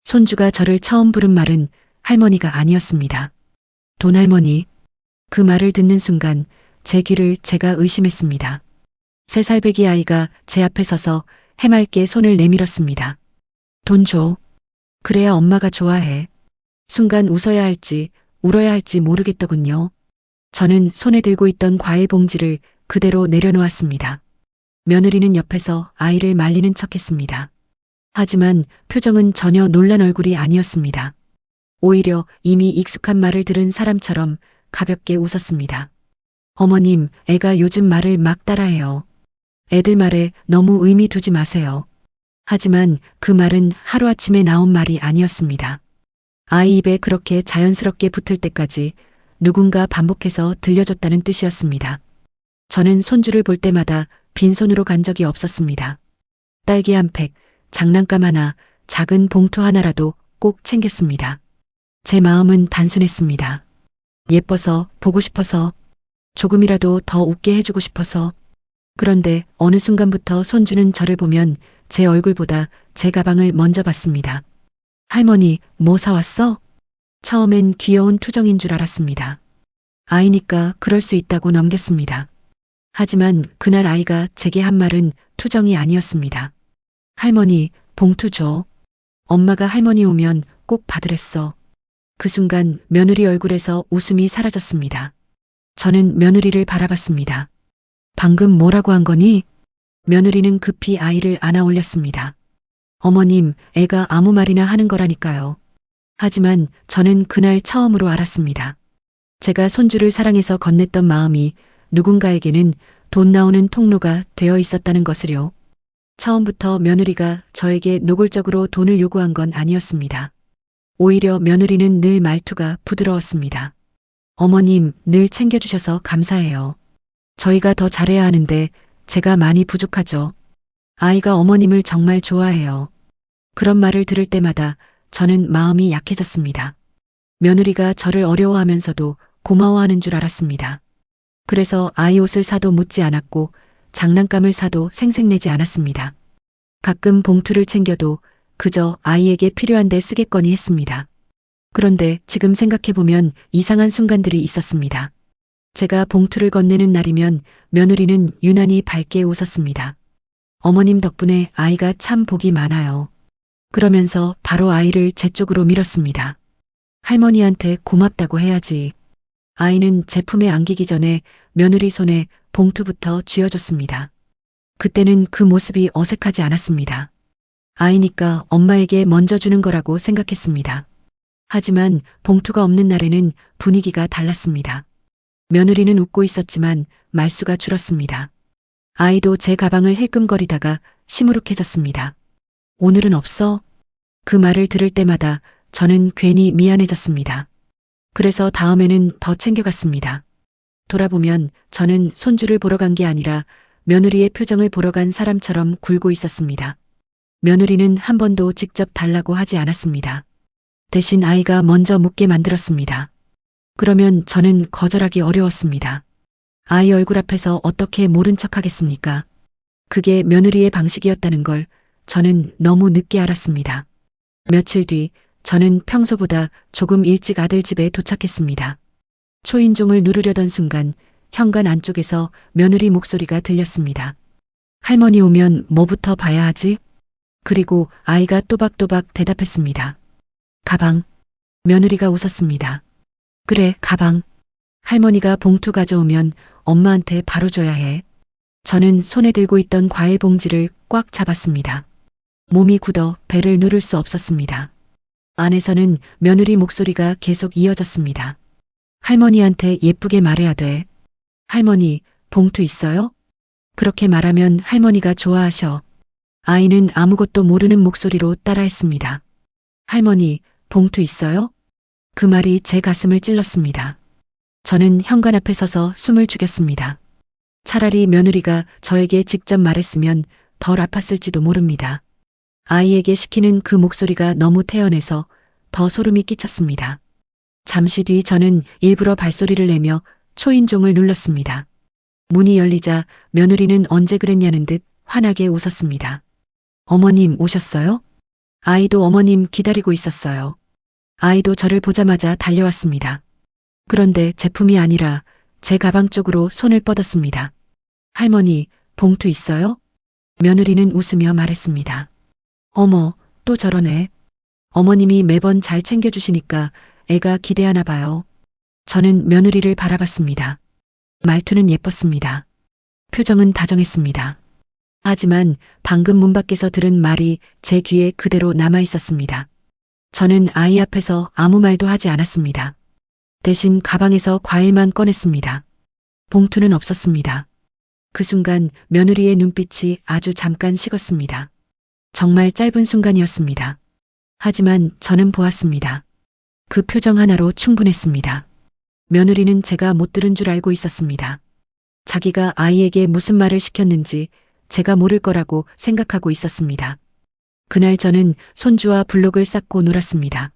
손주가 저를 처음 부른 말은 할머니가 아니었습니다. 돈할머니. 그 말을 듣는 순간 제 귀를 제가 의심했습니다. 3살 배기 아이가 제 앞에 서서 해맑게 손을 내밀었습니다. 돈 줘. 그래야 엄마가 좋아해. 순간 웃어야 할지 울어야 할지 모르겠더군요. 저는 손에 들고 있던 과일 봉지를 그대로 내려놓았습니다. 며느리는 옆에서 아이를 말리는 척했습니다. 하지만 표정은 전혀 놀란 얼굴이 아니었습니다. 오히려 이미 익숙한 말을 들은 사람처럼 가볍게 웃었습니다. 어머님, 애가 요즘 말을 막 따라해요. 애들 말에 너무 의미 두지 마세요. 하지만 그 말은 하루아침에 나온 말이 아니었습니다. 아이 입에 그렇게 자연스럽게 붙을 때까지 누군가 반복해서 들려줬다는 뜻이었습니다. 저는 손주를 볼 때마다 빈손으로 간 적이 없었습니다. 딸기 한 팩, 장난감 하나, 작은 봉투 하나라도 꼭 챙겼습니다. 제 마음은 단순했습니다. 예뻐서, 보고 싶어서, 조금이라도 더 웃게 해주고 싶어서. 그런데 어느 순간부터 손주는 저를 보면 제 얼굴보다 제 가방을 먼저 봤습니다. 할머니, 뭐 사왔어? 처음엔 귀여운 투정인 줄 알았습니다. 아이니까 그럴 수 있다고 넘겼습니다. 하지만 그날 아이가 제게 한 말은 투정이 아니었습니다. 할머니, 봉투 줘. 엄마가 할머니 오면 꼭 받으랬어. 그 순간 며느리 얼굴에서 웃음이 사라졌습니다. 저는 며느리를 바라봤습니다. 방금 뭐라고 한 거니? 며느리는 급히 아이를 안아 올렸습니다. 어머님, 애가 아무 말이나 하는 거라니까요. 하지만 저는 그날 처음으로 알았습니다. 제가 손주를 사랑해서 건넸던 마음이 누군가에게는 돈 나오는 통로가 되어 있었다는 것을요. 처음부터 며느리가 저에게 노골적으로 돈을 요구한 건 아니었습니다. 오히려 며느리는 늘 말투가 부드러웠습니다. 어머님, 늘 챙겨주셔서 감사해요. 저희가 더 잘해야 하는데 제가 많이 부족하죠. 아이가 어머님을 정말 좋아해요. 그런 말을 들을 때마다 저는 마음이 약해졌습니다. 며느리가 저를 어려워하면서도 고마워하는 줄 알았습니다. 그래서 아이 옷을 사도 묻지 않았고 장난감을 사도 생색내지 않았습니다. 가끔 봉투를 챙겨도 그저 아이에게 필요한데 쓰겠거니 했습니다. 그런데 지금 생각해보면 이상한 순간들이 있었습니다. 제가 봉투를 건네는 날이면 며느리는 유난히 밝게 웃었습니다. 어머님 덕분에 아이가 참 복이 많아요. 그러면서 바로 아이를 제 쪽으로 밀었습니다. 할머니한테 고맙다고 해야지. 아이는 제품에 안기기 전에 며느리 손에 봉투부터 쥐어줬습니다. 그때는 그 모습이 어색하지 않았습니다. 아이니까 엄마에게 먼저 주는 거라고 생각했습니다. 하지만 봉투가 없는 날에는 분위기가 달랐습니다. 며느리는 웃고 있었지만 말수가 줄었습니다. 아이도 제 가방을 힐끔거리다가 시무룩해졌습니다. 오늘은 없어? 그 말을 들을 때마다 저는 괜히 미안해졌습니다. 그래서 다음에는 더 챙겨갔습니다. 돌아보면 저는 손주를 보러 간 게 아니라 며느리의 표정을 보러 간 사람처럼 굴고 있었습니다. 며느리는 한 번도 직접 달라고 하지 않았습니다. 대신 아이가 먼저 묻게 만들었습니다. 그러면 저는 거절하기 어려웠습니다. 아이 얼굴 앞에서 어떻게 모른 척하겠습니까? 그게 며느리의 방식이었다는 걸 저는 너무 늦게 알았습니다. 며칠 뒤 저는 평소보다 조금 일찍 아들 집에 도착했습니다. 초인종을 누르려던 순간 현관 안쪽에서 며느리 목소리가 들렸습니다. 할머니 오면 뭐부터 봐야 하지? 그리고 아이가 또박또박 대답했습니다. 가방. 며느리가 웃었습니다. 그래, 가방. 할머니가 봉투 가져오면 엄마한테 바로 줘야 해. 저는 손에 들고 있던 과일 봉지를 꽉 잡았습니다. 몸이 굳어 배를 누를 수 없었습니다. 안에서는 며느리 목소리가 계속 이어졌습니다. 할머니한테 예쁘게 말해야 돼. 할머니, 봉투 있어요? 그렇게 말하면 할머니가 좋아하셔. 아이는 아무것도 모르는 목소리로 따라했습니다. 할머니, 봉투 있어요? 그 말이 제 가슴을 찔렀습니다. 저는 현관 앞에 서서 숨을 죽였습니다. 차라리 며느리가 저에게 직접 말했으면 덜 아팠을지도 모릅니다. 아이에게 시키는 그 목소리가 너무 태연해서 더 소름이 끼쳤습니다. 잠시 뒤 저는 일부러 발소리를 내며 초인종을 눌렀습니다. 문이 열리자 며느리는 언제 그랬냐는 듯 환하게 웃었습니다. 어머님 오셨어요? 아이도 어머님 기다리고 있었어요. 아이도 저를 보자마자 달려왔습니다. 그런데 제품이 아니라 제 가방 쪽으로 손을 뻗었습니다. 할머니, 봉투 있어요? 며느리는 웃으며 말했습니다. 어머, 또 저러네. 어머님이 매번 잘 챙겨주시니까 애가 기대하나 봐요. 저는 며느리를 바라봤습니다. 말투는 예뻤습니다. 표정은 다정했습니다. 하지만 방금 문 밖에서 들은 말이 제 귀에 그대로 남아 있었습니다. 저는 아이 앞에서 아무 말도 하지 않았습니다. 대신 가방에서 과일만 꺼냈습니다. 봉투는 없었습니다. 그 순간 며느리의 눈빛이 아주 잠깐 식었습니다. 정말 짧은 순간이었습니다. 하지만 저는 보았습니다. 그 표정 하나로 충분했습니다. 며느리는 제가 못 들은 줄 알고 있었습니다. 자기가 아이에게 무슨 말을 시켰는지 제가 모를 거라고 생각하고 있었습니다. 그날 저는 손주와 블록을 쌓고 놀았습니다.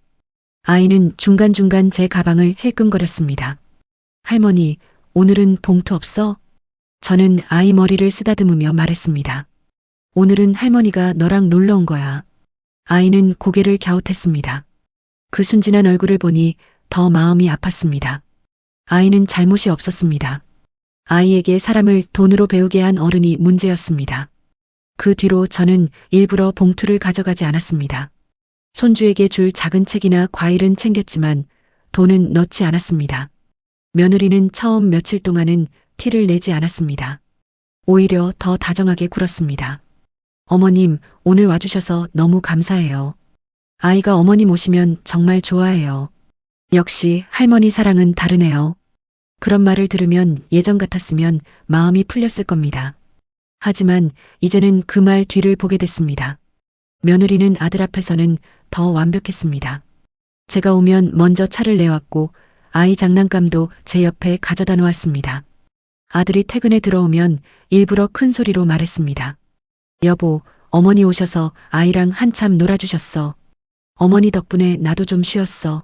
아이는 중간중간 제 가방을 힐끔거렸습니다. 할머니, 오늘은 봉투 없어? 저는 아이 머리를 쓰다듬으며 말했습니다. 오늘은 할머니가 너랑 놀러 온 거야. 아이는 고개를 갸웃했습니다. 그 순진한 얼굴을 보니 더 마음이 아팠습니다. 아이는 잘못이 없었습니다. 아이에게 사람을 돈으로 배우게 한 어른이 문제였습니다. 그 뒤로 저는 일부러 봉투를 가져가지 않았습니다. 손주에게 줄 작은 책이나 과일은 챙겼지만 돈은 넣지 않았습니다. 며느리는 처음 며칠 동안은 티를 내지 않았습니다. 오히려 더 다정하게 굴었습니다. 어머님, 오늘 와주셔서 너무 감사해요. 아이가 어머님 오시면 정말 좋아해요. 역시 할머니 사랑은 다르네요. 그런 말을 들으면 예전 같았으면 마음이 풀렸을 겁니다. 하지만 이제는 그 말 뒤를 보게 됐습니다. 며느리는 아들 앞에서는 더 완벽했습니다. 제가 오면 먼저 차를 내왔고 아이 장난감도 제 옆에 가져다 놓았습니다. 아들이 퇴근에 들어오면 일부러 큰 소리로 말했습니다. 여보, 어머니 오셔서 아이랑 한참 놀아주셨어. 어머니 덕분에 나도 좀 쉬었어.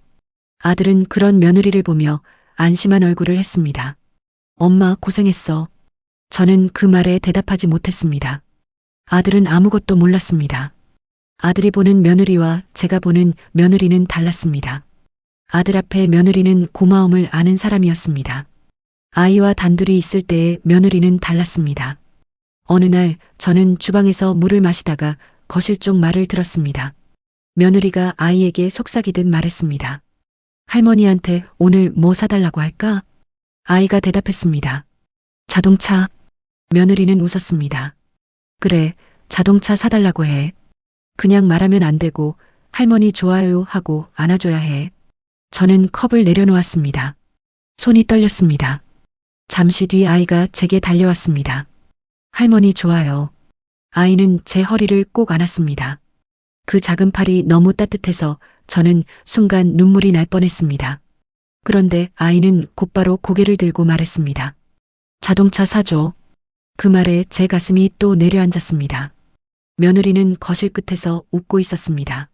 아들은 그런 며느리를 보며 안심한 얼굴을 했습니다. 엄마 고생했어. 저는 그 말에 대답하지 못했습니다. 아들은 아무것도 몰랐습니다. 아들이 보는 며느리와 제가 보는 며느리는 달랐습니다. 아들 앞에 며느리는 고마움을 아는 사람이었습니다. 아이와 단둘이 있을 때의 며느리는 달랐습니다. 어느 날 저는 주방에서 물을 마시다가 거실 쪽 말을 들었습니다. 며느리가 아이에게 속삭이듯 말했습니다. 할머니한테 오늘 뭐 사달라고 할까? 아이가 대답했습니다. 자동차. 며느리는 웃었습니다. 그래, 자동차 사달라고 해. 그냥 말하면 안 되고 할머니 좋아요 하고 안아줘야 해. 저는 컵을 내려놓았습니다. 손이 떨렸습니다. 잠시 뒤 아이가 제게 달려왔습니다. 할머니 좋아요. 아이는 제 허리를 꼭 안았습니다. 그 작은 팔이 너무 따뜻해서 저는 순간 눈물이 날 뻔했습니다. 그런데 아이는 곧바로 고개를 들고 말했습니다. 자동차 사줘. 그 말에 제 가슴이 또 내려앉았습니다. 며느리는 거실 끝에서 웃고 있었습니다.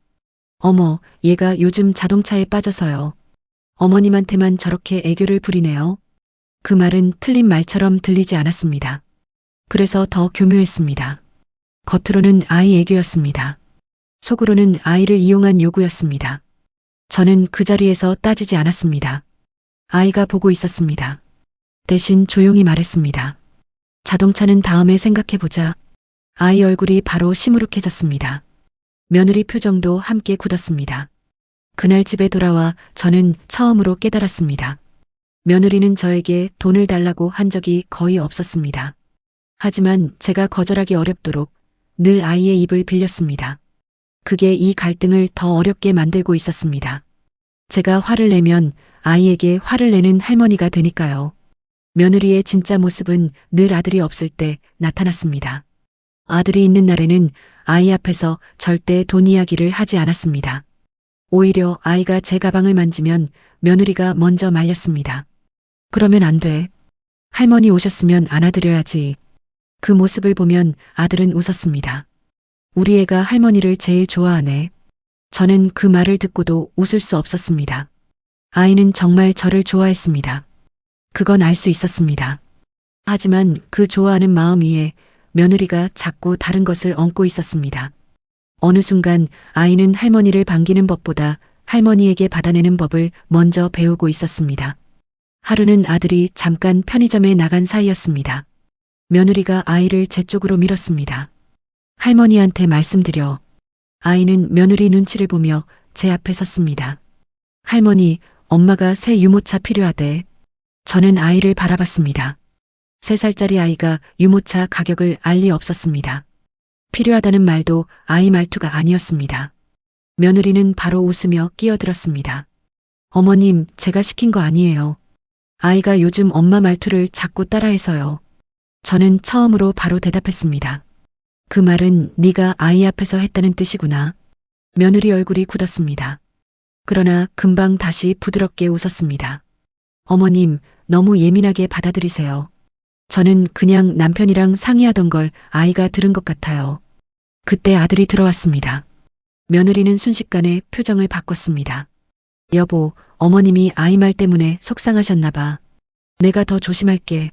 어머, 얘가 요즘 자동차에 빠져서요. 어머님한테만 저렇게 애교를 부리네요. 그 말은 틀린 말처럼 들리지 않았습니다. 그래서 더 교묘했습니다. 겉으로는 아이 애교였습니다. 속으로는 아이를 이용한 요구였습니다. 저는 그 자리에서 따지지 않았습니다. 아이가 보고 있었습니다. 대신 조용히 말했습니다. 자동차는 다음에 생각해보자. 아이 얼굴이 바로 시무룩해졌습니다. 며느리 표정도 함께 굳었습니다. 그날 집에 돌아와 저는 처음으로 깨달았습니다. 며느리는 저에게 돈을 달라고 한 적이 거의 없었습니다. 하지만 제가 거절하기 어렵도록 늘 아이의 입을 빌렸습니다. 그게 이 갈등을 더 어렵게 만들고 있었습니다. 제가 화를 내면 아이에게 화를 내는 할머니가 되니까요. 며느리의 진짜 모습은 늘 아들이 없을 때 나타났습니다. 아들이 있는 날에는 아이 앞에서 절대 돈 이야기를 하지 않았습니다. 오히려 아이가 제 가방을 만지면 며느리가 먼저 말렸습니다. 그러면 안 돼. 할머니 오셨으면 안아드려야지. 그 모습을 보면 아들은 웃었습니다. 우리 애가 할머니를 제일 좋아하네. 저는 그 말을 듣고도 웃을 수 없었습니다. 아이는 정말 저를 좋아했습니다. 그건 알 수 있었습니다. 하지만 그 좋아하는 마음 위에 며느리가 자꾸 다른 것을 얹고 있었습니다. 어느 순간 아이는 할머니를 반기는 법보다 할머니에게 받아내는 법을 먼저 배우고 있었습니다. 하루는 아들이 잠깐 편의점에 나간 사이였습니다. 며느리가 아이를 제 쪽으로 밀었습니다. 할머니한테 말씀드려. 아이는 며느리 눈치를 보며 제 앞에 섰습니다. 할머니, 엄마가 새 유모차 필요하대. 저는 아이를 바라봤습니다. 3살짜리 아이가 유모차 가격을 알 리 없었습니다. 필요하다는 말도 아이 말투가 아니었습니다. 며느리는 바로 웃으며 끼어들었습니다. 어머님, 제가 시킨 거 아니에요. 아이가 요즘 엄마 말투를 자꾸 따라해서요. 저는 처음으로 바로 대답했습니다. 그 말은 네가 아이 앞에서 했다는 뜻이구나. 며느리 얼굴이 굳었습니다. 그러나 금방 다시 부드럽게 웃었습니다. 어머님, 너무 예민하게 받아들이세요. 저는 그냥 남편이랑 상의하던 걸 아이가 들은 것 같아요. 그때 아들이 들어왔습니다. 며느리는 순식간에 표정을 바꿨습니다. 여보, 어머님이 아이 말 때문에 속상하셨나 봐. 내가 더 조심할게.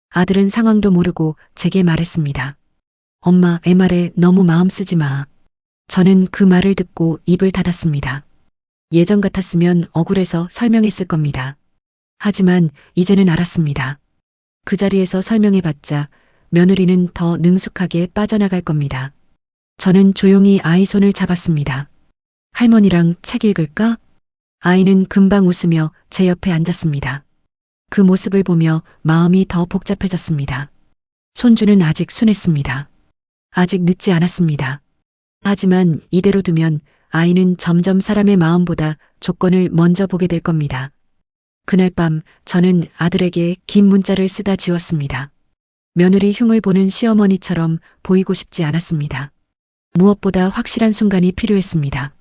아들은 상황도 모르고 제게 말했습니다. 엄마, 애 말에 너무 마음 쓰지 마. 저는 그 말을 듣고 입을 닫았습니다. 예전 같았으면 억울해서 설명했을 겁니다. 하지만 이제는 알았습니다. 그 자리에서 설명해봤자 며느리는 더 능숙하게 빠져나갈 겁니다. 저는 조용히 아이 손을 잡았습니다. 할머니랑 책 읽을까? 아이는 금방 웃으며 제 옆에 앉았습니다. 그 모습을 보며 마음이 더 복잡해졌습니다. 손주는 아직 순했습니다. 아직 늦지 않았습니다. 하지만 이대로 두면 아이는 점점 사람의 마음보다 조건을 먼저 보게 될 겁니다. 그날 밤 저는 아들에게 긴 문자를 쓰다 지웠습니다. 며느리 흉을 보는 시어머니처럼 보이고 싶지 않았습니다. 무엇보다 확실한 순간이 필요했습니다.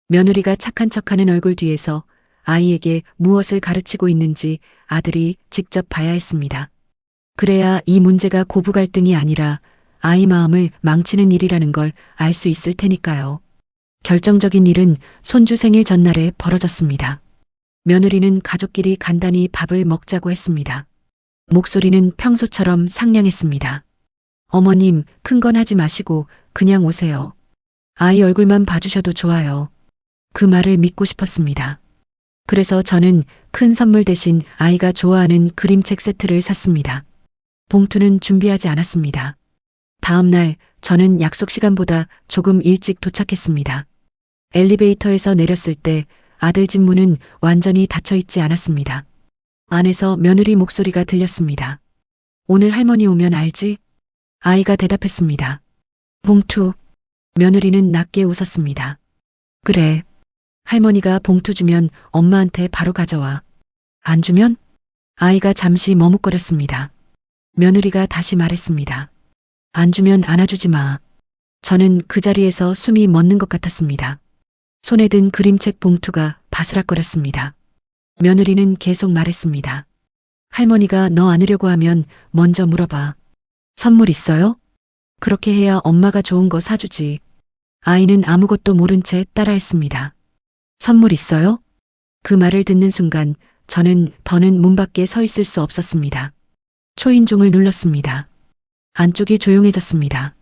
며느리가 착한 척하는 얼굴 뒤에서 아이에게 무엇을 가르치고 있는지 아들이 직접 봐야 했습니다. 그래야 이 문제가 고부 갈등이 아니라 아이 마음을 망치는 일이라는 걸 알 수 있을 테니까요. 결정적인 일은 손주 생일 전날에 벌어졌습니다. 며느리는 가족끼리 간단히 밥을 먹자고 했습니다. 목소리는 평소처럼 상냥했습니다. 어머님, 큰 건 하지 마시고 그냥 오세요. 아이 얼굴만 봐주셔도 좋아요. 그 말을 믿고 싶었습니다. 그래서 저는 큰 선물 대신 아이가 좋아하는 그림책 세트를 샀습니다. 봉투는 준비하지 않았습니다. 다음 날 저는 약속 시간보다 조금 일찍 도착했습니다. 엘리베이터에서 내렸을 때 아들 집 문은 완전히 닫혀 있지 않았습니다. 안에서 며느리 목소리가 들렸습니다. 오늘 할머니 오면 알지? 아이가 대답했습니다. 봉투. 며느리는 낮게 웃었습니다. 그래. 할머니가 봉투 주면 엄마한테 바로 가져와. 안 주면? 아이가 잠시 머뭇거렸습니다. 며느리가 다시 말했습니다. 안 주면 안아주지 마. 저는 그 자리에서 숨이 멎는 것 같았습니다. 손에 든 그림책 봉투가 바스락거렸습니다. 며느리는 계속 말했습니다. 할머니가 너 안으려고 하면 먼저 물어봐. 선물 있어요? 그렇게 해야 엄마가 좋은 거 사주지. 아이는 아무것도 모른 채 따라했습니다. 선물 있어요? 그 말을 듣는 순간 저는 더는 문 밖에 서 있을 수 없었습니다. 초인종을 눌렀습니다. 안쪽이 조용해졌습니다.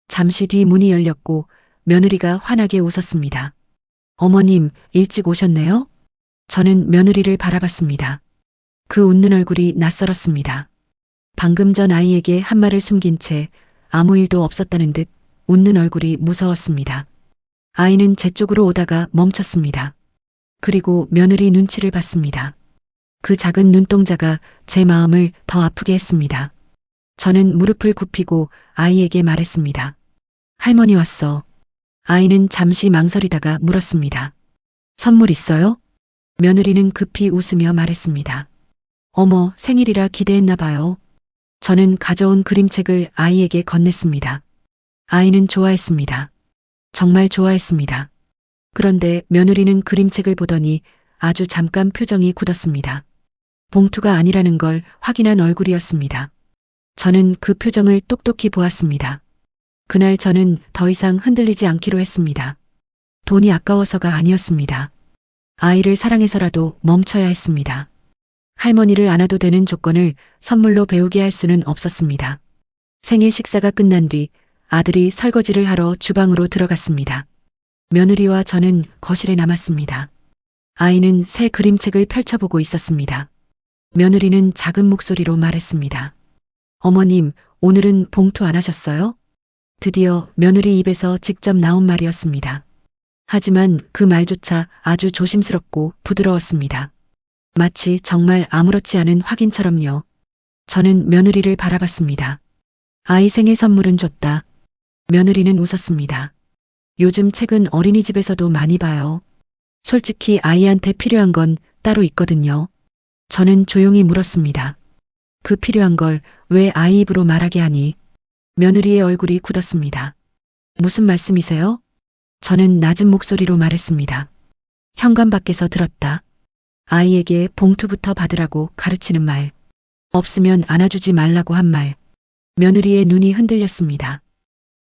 잠시 뒤 문이 열렸고 며느리가 환하게 웃었습니다. 어머님, 일찍 오셨네요? 저는 며느리를 바라봤습니다. 그 웃는 얼굴이 낯설었습니다. 방금 전 아이에게 한 말을 숨긴 채 아무 일도 없었다는 듯 웃는 얼굴이 무서웠습니다. 아이는 제 쪽으로 오다가 멈췄습니다. 그리고 며느리 눈치를 봤습니다. 그 작은 눈동자가 제 마음을 더 아프게 했습니다. 저는 무릎을 굽히고 아이에게 말했습니다. 할머니 왔어. 아이는 잠시 망설이다가 물었습니다. 선물 있어요? 며느리는 급히 웃으며 말했습니다. 어머, 생일이라 기대했나 봐요. 저는 가져온 그림책을 아이에게 건넸습니다. 아이는 좋아했습니다. 정말 좋아했습니다. 그런데 며느리는 그림책을 보더니 아주 잠깐 표정이 굳었습니다. 봉투가 아니라는 걸 확인한 얼굴이었습니다. 저는 그 표정을 똑똑히 보았습니다. 그날 저는 더 이상 흔들리지 않기로 했습니다. 돈이 아까워서가 아니었습니다. 아이를 사랑해서라도 멈춰야 했습니다. 할머니를 안아도 되는 조건을 선물로 배우게 할 수는 없었습니다. 생일 식사가 끝난 뒤 아들이 설거지를 하러 주방으로 들어갔습니다. 며느리와 저는 거실에 남았습니다. 아이는 새 그림책을 펼쳐보고 있었습니다. 며느리는 작은 목소리로 말했습니다. 어머님, 오늘은 봉투 안 하셨어요? 드디어 며느리 입에서 직접 나온 말이었습니다. 하지만 그 말조차 아주 조심스럽고 부드러웠습니다. 마치 정말 아무렇지 않은 확인처럼요. 저는 며느리를 바라봤습니다. 아이 생일 선물은 줬다. 며느리는 웃었습니다. 요즘 책은 어린이집에서도 많이 봐요. 솔직히 아이한테 필요한 건 따로 있거든요. 저는 조용히 물었습니다. 그 필요한 걸 왜 아이 입으로 말하게 하니? 며느리의 얼굴이 굳었습니다. 무슨 말씀이세요? 저는 낮은 목소리로 말했습니다. 현관 밖에서 들었다. 아이에게 봉투부터 받으라고 가르치는 말. 없으면 안아주지 말라고 한 말. 며느리의 눈이 흔들렸습니다.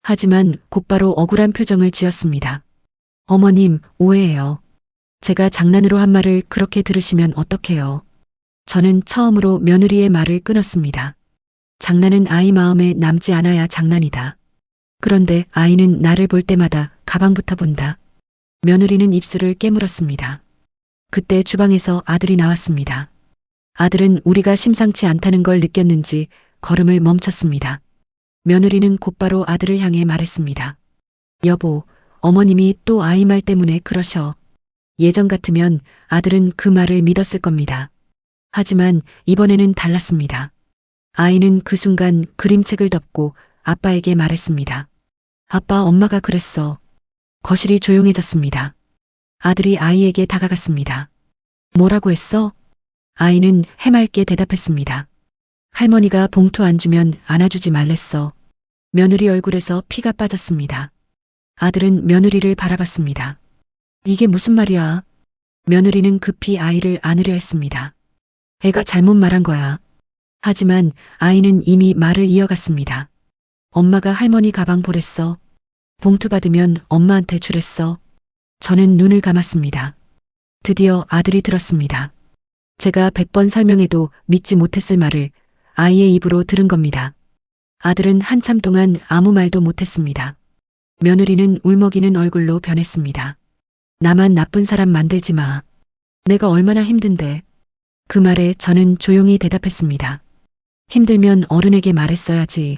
하지만 곧바로 억울한 표정을 지었습니다. 어머님, 오해예요. 제가 장난으로 한 말을 그렇게 들으시면 어떡해요. 저는 처음으로 며느리의 말을 끊었습니다. 장난은 아이 마음에 남지 않아야 장난이다. 그런데 아이는 나를 볼 때마다 가방부터 본다. 며느리는 입술을 깨물었습니다. 그때 주방에서 아들이 나왔습니다. 아들은 우리가 심상치 않다는 걸 느꼈는지 걸음을 멈췄습니다. 며느리는 곧바로 아들을 향해 말했습니다. 여보, 어머님이 또 아이 말 때문에 그러셔. 예전 같으면 아들은 그 말을 믿었을 겁니다. 하지만 이번에는 달랐습니다. 아이는 그 순간 그림책을 덮고 아빠에게 말했습니다. 아빠, 엄마가 그랬어. 거실이 조용해졌습니다. 아들이 아이에게 다가갔습니다. 뭐라고 했어? 아이는 해맑게 대답했습니다. 할머니가 봉투 안 주면 안아주지 말랬어. 며느리 얼굴에서 피가 빠졌습니다. 아들은 며느리를 바라봤습니다. 이게 무슨 말이야? 며느리는 급히 아이를 안으려 했습니다. 애가 잘못 말한 거야. 하지만 아이는 이미 말을 이어갔습니다. 엄마가 할머니 가방 보랬어. 봉투 받으면 엄마한테 주랬어. 저는 눈을 감았습니다. 드디어 아들이 들었습니다. 제가 100번 설명해도 믿지 못했을 말을 아이의 입으로 들은 겁니다. 아들은 한참 동안 아무 말도 못했습니다. 며느리는 울먹이는 얼굴로 변했습니다. 나만 나쁜 사람 만들지 마. 내가 얼마나 힘든데. 그 말에 저는 조용히 대답했습니다. 힘들면 어른에게 말했어야지.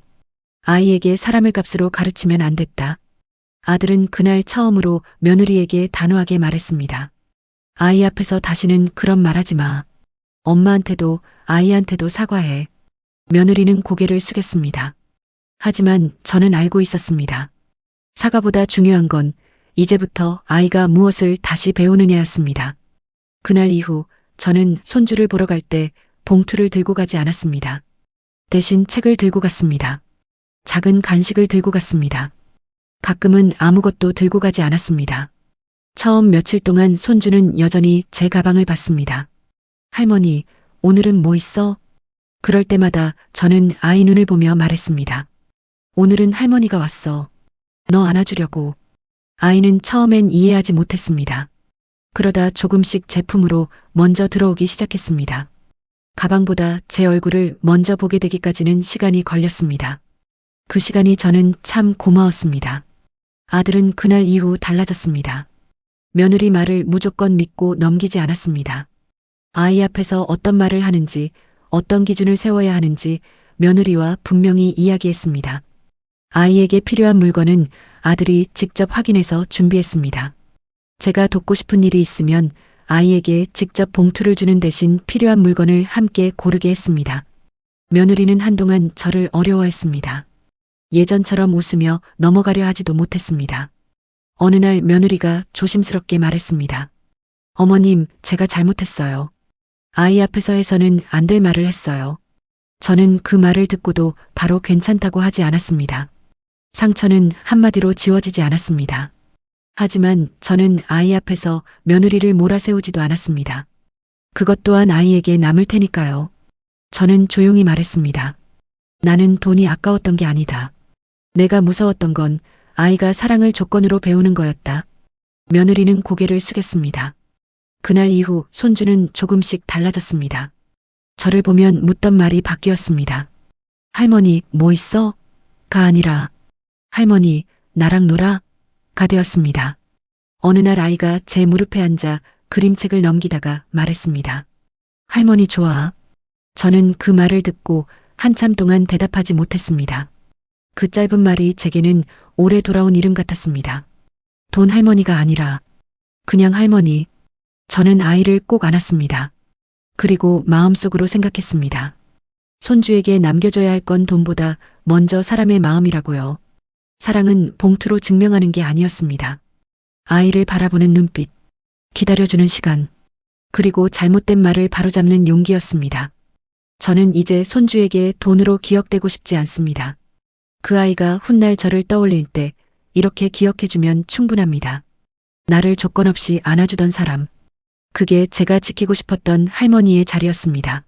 아이에게 사람을 값으로 가르치면 안 됐다. 아들은 그날 처음으로 며느리에게 단호하게 말했습니다. 아이 앞에서 다시는 그런 말하지 마. 엄마한테도 아이한테도 사과해. 며느리는 고개를 숙였습니다. 하지만 저는 알고 있었습니다. 사과보다 중요한 건 이제부터 아이가 무엇을 다시 배우느냐였습니다. 그날 이후 저는 손주를 보러 갈 때 봉투를 들고 가지 않았습니다. 대신 책을 들고 갔습니다. 작은 간식을 들고 갔습니다. 가끔은 아무것도 들고 가지 않았습니다. 처음 며칠 동안 손주는 여전히 제 가방을 봤습니다. 할머니, 오늘은 뭐 있어? 그럴 때마다 저는 아이 눈을 보며 말했습니다. 오늘은 할머니가 왔어. 너 안아주려고. 아이는 처음엔 이해하지 못했습니다. 그러다 조금씩 제품으로 먼저 들어오기 시작했습니다. 가방보다 제 얼굴을 먼저 보게 되기까지는 시간이 걸렸습니다. 그 시간이 저는 참 고마웠습니다. 아들은 그날 이후 달라졌습니다. 며느리 말을 무조건 믿고 넘기지 않았습니다. 아이 앞에서 어떤 말을 하는지, 어떤 기준을 세워야 하는지 며느리와 분명히 이야기했습니다. 아이에게 필요한 물건은 아들이 직접 확인해서 준비했습니다. 제가 돕고 싶은 일이 있으면 아이에게 직접 봉투를 주는 대신 필요한 물건을 함께 고르게 했습니다. 며느리는 한동안 저를 어려워했습니다. 예전처럼 웃으며 넘어가려 하지도 못했습니다. 어느 날 며느리가 조심스럽게 말했습니다. 어머님, 제가 잘못했어요. 아이 앞에서 해서는 안 될 말을 했어요. 저는 그 말을 듣고도 바로 괜찮다고 하지 않았습니다. 상처는 한마디로 지워지지 않았습니다. 하지만 저는 아이 앞에서 며느리를 몰아세우지도 않았습니다. 그것 또한 아이에게 남을 테니까요. 저는 조용히 말했습니다. 나는 돈이 아까웠던 게 아니다. 내가 무서웠던 건 아이가 사랑을 조건으로 배우는 거였다. 며느리는 고개를 숙였습니다. 그날 이후 손주는 조금씩 달라졌습니다. 저를 보면 묻던 말이 바뀌었습니다. 할머니, 뭐 있어? 가 아니라 할머니, 나랑 놀아?가 되었습니다. 어느 날 아이가 제 무릎에 앉아 그림책을 넘기다가 말했습니다. 할머니 좋아. 저는 그 말을 듣고 한참 동안 대답하지 못했습니다. 그 짧은 말이 제게는 오래 돌아온 이름 같았습니다. 돈 할머니가 아니라 그냥 할머니. 저는 아이를 꼭 안았습니다. 그리고 마음속으로 생각했습니다. 손주에게 남겨줘야 할 건 돈보다 먼저 사람의 마음이라고요. 사랑은 봉투로 증명하는 게 아니었습니다. 아이를 바라보는 눈빛, 기다려주는 시간, 그리고 잘못된 말을 바로잡는 용기였습니다. 저는 이제 손주에게 돈으로 기억되고 싶지 않습니다. 그 아이가 훗날 저를 떠올릴 때 이렇게 기억해주면 충분합니다. 나를 조건 없이 안아주던 사람. 그게 제가 지키고 싶었던 할머니의 자리였습니다.